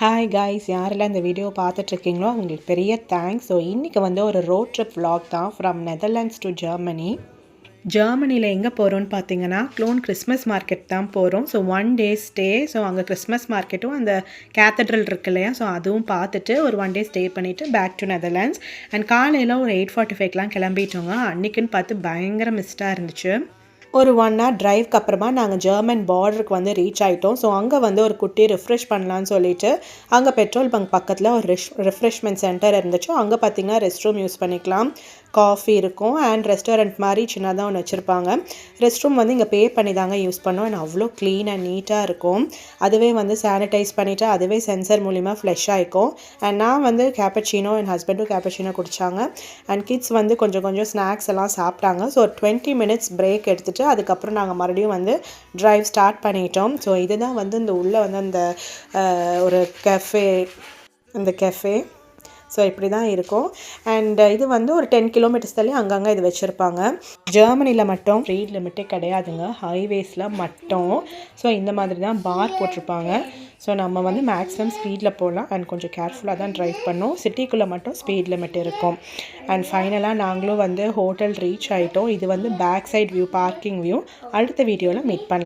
Hi guys, யாரெல்லாம் இந்த video பார்த்துட்ருக்கீங்களோ அவங்களுக்கு பெரிய தேங்க்ஸ். ஸோ இன்றைக்கி வந்து ஒரு ரோட் ட்ரிப் vlog தான் ஃப்ரம் நெதர்லாண்ட்ஸ் டு ஜெர்மனி. ஜெர்மனியில் எங்கே போகிறோன்னு பார்த்தீங்கன்னா க்ளோன் கிறிஸ்மஸ் மார்க்கெட் தான் போகிறோம். So 1 day stay. ஸோ அங்கே கிறிஸ்மஸ் மார்க்கெட்டும் அந்த கேத்தட்ரல் இருக்கு இல்லையா, ஸோ அதுவும் பார்த்துட்டு ஒரு 1 day ஸ்டே பண்ணிவிட்டு பேக் டு நெதர்லாண்ட்ஸ். அண்ட் காலையில் ஒரு 8:45க்கெலாம் கிளம்பிட்டோங்க. அன்றைக்குன்னு பார்த்து பயங்கர மிஸ்டாக இருந்துச்சு. ஒரு 1 hour டிரைவ்க்கு அப்புறமா நாங்கள் ஜெர்மன் பார்டருக்கு வந்து ரீச் ஆகிட்டோம். ஸோ அங்கே வந்து ஒரு குட்டி ரிஃப்ரெஷ் பண்ணலான்னு சொல்லிட்டு அங்கே பெட்ரோல் பங்க் பக்கத்தில் ஒரு ரிஃப்ரெஷ்மெண்ட் சென்டர் இருந்துச்சு. அங்கே பார்த்திங்கன்னா ரெஸ்ட் ரூம் யூஸ் பண்ணிக்கலாம், காஃபி இருக்கும் அண்ட் ரெஸ்டாரண்ட் மாதிரி சின்னதாக ஒன்று வச்சுருப்பாங்க. ரெஸ்ட் ரூம் வந்து இங்கே பே பண்ணி தாங்க யூஸ் பண்ணோம். அண்ட் அவ்வளோ க்ளீன் அண்ட் நீட்டாக இருக்கும். அதுவே வந்து சானிடைஸ் பண்ணிவிட்டு அதுவே சென்சர் மூலிமா ஃப்ளஷ் ஆகிக்கும். அண்ட் நான் வந்து கேப்பச்சினோ, என் ஹஸ்பண்டும் கேப்பச்சினோ குடித்தாங்க. அண்ட் கிட்ஸ் வந்து கொஞ்சம் ஸ்நாக்ஸ் எல்லாம் சாப்பிட்டாங்க. ஸோ 20 minutes பிரேக் எடுத்துகிட்டு அதுக்கப்புறம் நாங்கள் மறுபடியும் வந்து ட்ரைவ் ஸ்டார்ட் பண்ணிட்டோம். ஸோ இதுதான் வந்து இந்த உள்ளே வந்து அந்த ஒரு கெஃபே ஸோ இப்படி தான் இருக்கும். அண்ட் இது வந்து ஒரு 10 kilometers தள்ளி அங்கங்கே இது வச்சுருப்பாங்க. ஜெர்மனியில் மட்டும் ஸ்பீட் லிமிட்டே கிடையாதுங்க, ஹைவேஸில் மட்டும். ஸோ இந்த மாதிரி தான் பார் போட்டிருப்பாங்க. ஸோ நம்ம வந்து மேக்ஸிமம் ஸ்பீடில் போகலாம் அண்ட் கொஞ்சம் கேர்ஃபுல்லாக தான் ட்ரைவ் பண்ணோம். சிட்டிக்குள்ளே மட்டும் ஸ்பீட் லிமிட் இருக்கும். அண்ட் ஃபைனலாக நாங்களும் வந்து ஹோட்டல் ரீச் ஆகிட்டோம். இது வந்து back side view, parking view. அடுத்த வீடியோவில் மீட் பண்ணலாம்.